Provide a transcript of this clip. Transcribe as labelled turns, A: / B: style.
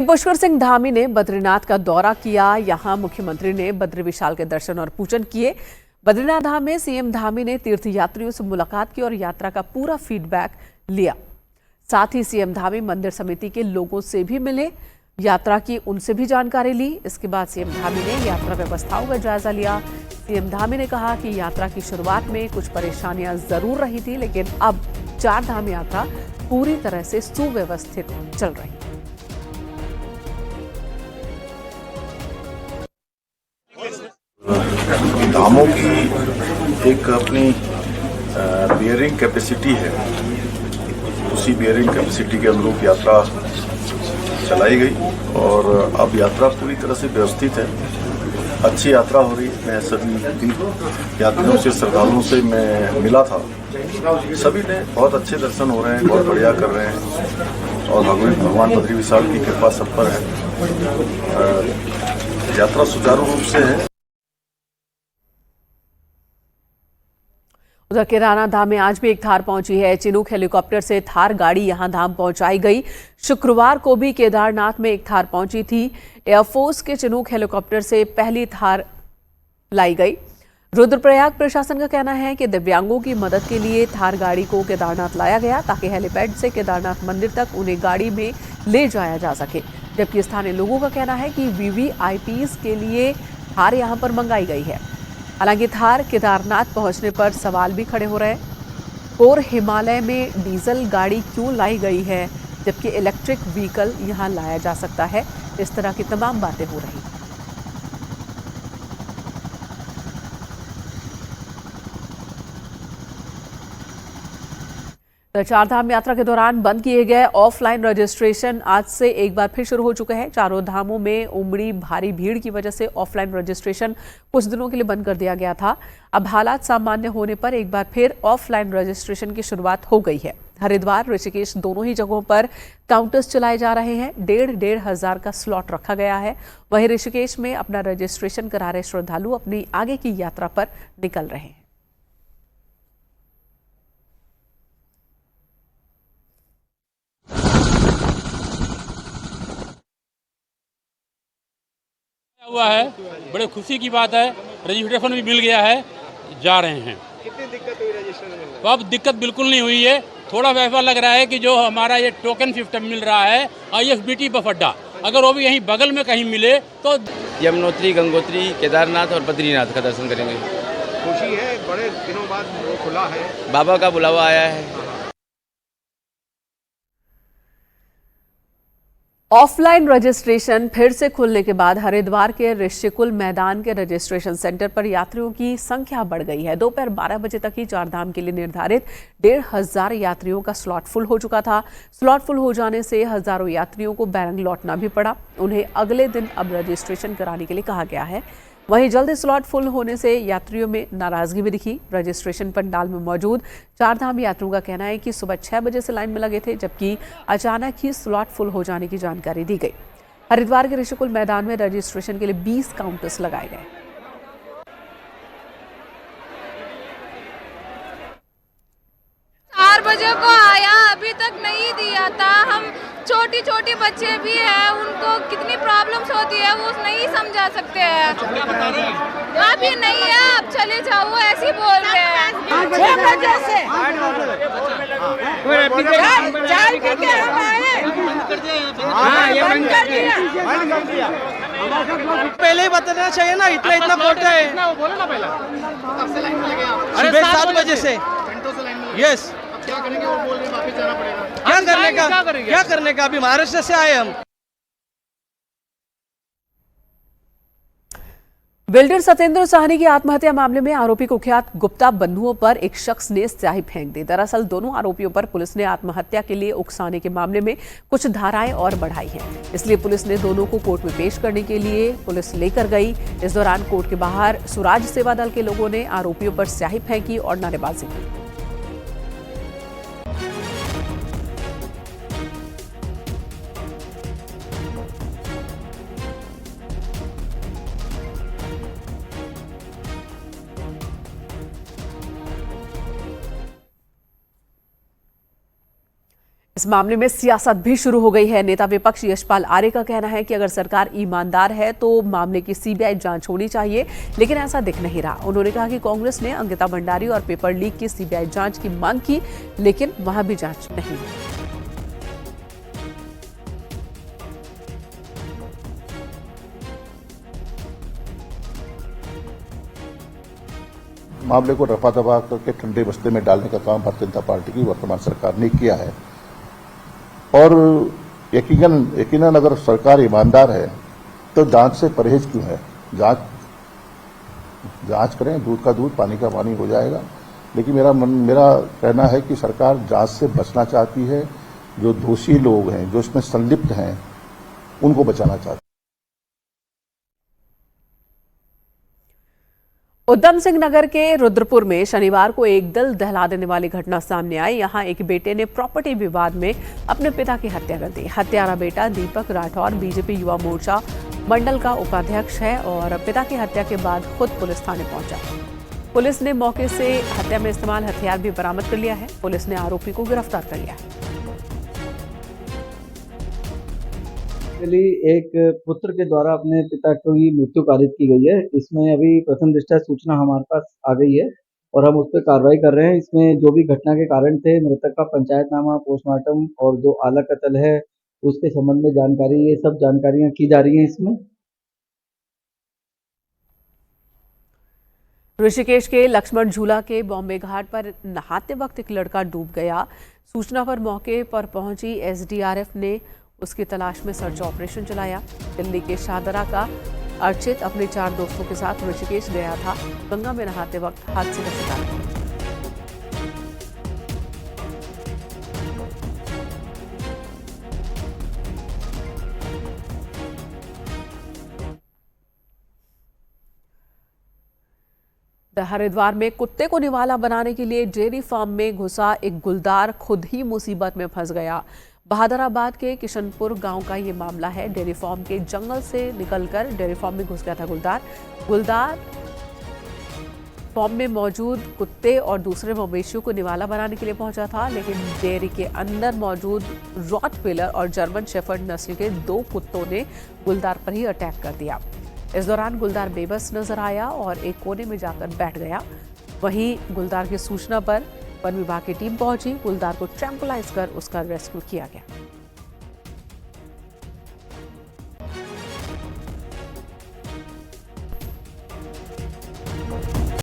A: पुष्कर सिंह धामी ने बद्रीनाथ का दौरा किया। यहां मुख्यमंत्री ने बद्री विशाल के दर्शन और पूजन किए। बद्रीनाथ धाम में सीएम धामी ने तीर्थयात्रियों से मुलाकात की और यात्रा का पूरा फीडबैक लिया। साथ ही सीएम धामी मंदिर समिति के लोगों से भी मिले, यात्रा की उनसे भी जानकारी ली। इसके बाद सीएम धामी ने यात्रा व्यवस्थाओं का जायजा लिया। सीएम धामी ने कहा कि यात्रा की शुरुआत में कुछ परेशानियां जरूर रही थी, लेकिन अब चार धाम यात्रा पूरी तरह से सुव्यवस्थित चल रही है।
B: धामों की एक अपनी बियरिंग कैपेसिटी है, उसी बियरिंग कैपेसिटी के अनुरूप यात्रा चलाई गई और अब यात्रा पूरी तरह से व्यवस्थित है। अच्छी यात्रा हो रही है। मैं सभी यात्रियों से, श्रद्धालुओं से मैं मिला था, सभी ने बहुत अच्छे दर्शन हो रहे हैं, बहुत बढ़िया कर रहे हैं और भगवान बद्री विशाल की कृपा सब पर है। यात्रा सुचारू रूप से है।
A: उधर केदारनाथ धाम में आज भी एक थार पहुंची है। चिनूक हेलीकॉप्टर से थार गाड़ी यहां धाम पहुंचाई गई। शुक्रवार को भी केदारनाथ में एक थार पहुंची थी। एयरफोर्स के चिनूक हेलीकॉप्टर से पहली थार लाई गई। रुद्रप्रयाग प्रशासन का कहना है कि दिव्यांगों की मदद के लिए थार गाड़ी को केदारनाथ लाया गया ताकि हेलीपैड से केदारनाथ मंदिर तक उन्हें गाड़ी में ले जाया जा सके। जबकि स्थानीय लोगों का कहना है कि वीवीआईपीज के लिए थार यहां पर मंगाई गई है। हालांकि थार केदारनाथ पहुंचने पर सवाल भी खड़े हो रहे हैं। कोर हिमालय में डीजल गाड़ी क्यों लाई गई है, जबकि इलेक्ट्रिक व्हीकल यहां लाया जा सकता है। इस तरह की तमाम बातें हो रही हैं। चारधाम यात्रा के दौरान बंद किए गए ऑफलाइन रजिस्ट्रेशन आज से एक बार फिर शुरू हो चुके हैं। चारों धामों में उमड़ी भारी भीड़ की वजह से ऑफलाइन रजिस्ट्रेशन कुछ दिनों के लिए बंद कर दिया गया था। अब हालात सामान्य होने पर एक बार फिर ऑफलाइन रजिस्ट्रेशन की शुरुआत हो गई है। हरिद्वार, ऋषिकेश दोनों ही जगहों पर काउंटर्स चलाए जा रहे हैं। 1,500 का स्लॉट रखा गया है। वहीं ऋषिकेश में अपना रजिस्ट्रेशन करा रहे श्रद्धालु अपनी आगे की यात्रा पर निकल रहे हैं।
C: हुआ है, बड़े खुशी की बात है। रजिस्ट्रेशन भी मिल गया है, जा रहे हैं।
D: कितनी दिक्कत हुई रजिस्ट्रेशन मिलने में?
C: तो अब दिक्कत बिल्कुल नहीं हुई है। थोड़ा वैसा लग रहा है कि जो हमारा ये टोकन सिस्टम मिल रहा है IFBT बस अड्डा, अगर वो भी यहीं बगल में कहीं मिले तो
E: यमुनोत्री, गंगोत्री, केदारनाथ और बद्रीनाथ का दर्शन करेंगे।
D: खुशी है, बड़े दिनों बाद वो खुला है,
E: बाबा का बुलावा आया है।
A: ऑफलाइन रजिस्ट्रेशन फिर से खुलने के बाद हरिद्वार के ऋषिकुल मैदान के रजिस्ट्रेशन सेंटर पर यात्रियों की संख्या बढ़ गई है। दोपहर 12 बजे तक ही चारधाम के लिए निर्धारित 1,500 यात्रियों का स्लॉट फुल हो चुका था। स्लॉट फुल हो जाने से हजारों यात्रियों को बैरंग लौटना भी पड़ा। उन्हें अगले दिन अब रजिस्ट्रेशन कराने के लिए कहा गया है। वहीं जल्द स्लॉट फुल होने से यात्रियों में नाराजगी भी दिखी। रजिस्ट्रेशन पंडाल में मौजूद चारधाम यात्रियों का कहना है कि सुबह 6 बजे से लाइन में लगे थे, जबकि अचानक ही स्लॉट फुल हो जाने की जानकारी दी गई। हरिद्वार के ऋषिकुल मैदान में रजिस्ट्रेशन के लिए 20 काउंटर्स लगाए गए।
F: 4 बजे को आया, अभी तक नहीं दिया था। हम छोटी छोटी बच्चे भी हैं, उनको कितनी प्रॉब्लम्स होती है वो नहीं समझा सकते हैं। अभी नहीं है, आप चले जाओ, ऐसे बोल रहे हैं। 6 बजे से
G: पहले ही बताना चाहिए ना, इतना बोलते हैं। सुबह 7 बजे से यस।
D: क्या करेंगे? वो बोल रहे हैं वापस जाना पड़ेगा।
G: क्या करने का? अभी महाराष्ट्र से आए हम।
A: बिल्डर सत्येंद्र साहनी की आत्महत्या मामले में आरोपी कुख्यात गुप्ता बंधुओं पर एक शख्स ने स्याही फेंक दी। दरअसल दोनों आरोपियों पर पुलिस ने आत्महत्या के लिए उकसाने के मामले में कुछ धाराएं और बढ़ाई हैं। इसलिए पुलिस ने दोनों को कोर्ट में पेश करने के लिए पुलिस लेकर गई। इस दौरान कोर्ट के बाहर सुराज सेवा दल के लोगों ने आरोपियों पर स्याही फेंकी और नारेबाजी की। इस मामले में सियासत भी शुरू हो गई है। नेता विपक्ष यशपाल आर्य का कहना है कि अगर सरकार ईमानदार है तो मामले की सीबीआई जांच होनी चाहिए, लेकिन ऐसा दिख नहीं रहा। उन्होंने कहा कि कांग्रेस ने अंकिता भंडारी और पेपर लीक की सीबीआई जांच की मांग की, लेकिन वहां भी जांच नहीं हुई।
H: मामले को रफा दफा करके ठंडे बस्ते में डालने का काम भारतीय जनता पार्टी की वर्तमान सरकार ने किया है। और यकीनन अगर सरकार ईमानदार है तो जांच से परहेज क्यों है? जांच करें, दूध का दूध पानी का पानी हो जाएगा। लेकिन मेरा कहना है कि सरकार जांच से बचना चाहती है। जो दोषी लोग हैं, जो इसमें संलिप्त हैं, उनको बचाना चाहती है।
A: उधम सिंह नगर के रुद्रपुर में शनिवार को एक दिल दहला देने वाली घटना सामने आई। यहां एक बेटे ने प्रॉपर्टी विवाद में अपने पिता की हत्या कर दी। हत्यारा बेटा दीपक राठौर बीजेपी युवा मोर्चा मंडल का उपाध्यक्ष है और पिता की हत्या के बाद खुद पुलिस थाने पहुंचा। पुलिस ने मौके से हत्या में इस्तेमाल हथियार भी बरामद कर लिया है। पुलिस ने आरोपी को गिरफ्तार कर लिया है।
I: एक पुत्र के द्वारा अपने पिता की मृत्यु कारित की गई है। इसमें अभी प्रथम दृष्टया सूचना हमारे पास आ गई है और हम उस पर कार्रवाई कर रहे हैं। इसमें जो भी घटना के कारण थे, मृतक का पंचायतनामा, पोस्टमार्टम और जो आला कत्ल है उसके संबंध में जानकारी, ये सब जानकारियां की जा रही हैं। इसमें
A: ऋषिकेश के लक्ष्मण झूला के बॉम्बे घाट पर नहाते वक्त एक लड़का डूब गया। सूचना पर मौके पर पहुंची एसडीआरएफ ने उसकी तलाश में सर्च ऑपरेशन चलाया। दिल्ली के शाहदरा का अर्चित अपने 4 दोस्तों के साथ ऋषिकेश गया था। गंगा में नहाते वक्त हादसे का शिकार हुआ। हरिद्वार में कुत्ते को निवाला बनाने के लिए डेयरी फार्म में घुसा एक गुलदार खुद ही मुसीबत में फंस गया। बहादुराबाद के किशनपुर गांव का ये मामला है। डेयरी फार्म के जंगल से निकलकर डेयरी फार्म में घुस गया था गुलदार फार्म में मौजूद कुत्ते और दूसरे मवेशियों को निवाला बनाने के लिए पहुंचा था, लेकिन डेयरी के अंदर मौजूद रॉटवेलर और जर्मन शेफर्ड नस्ल के 2 कुत्तों ने गुलदार पर ही अटैक कर दिया। इस दौरान गुलदार बेबस नजर आया और एक कोने में जाकर बैठ गया। वहीं गुलदार की सूचना पर वन विभाग की टीम पहुंची। गुलदार को ट्रैंकुलाइज कर उसका रेस्क्यू किया गया।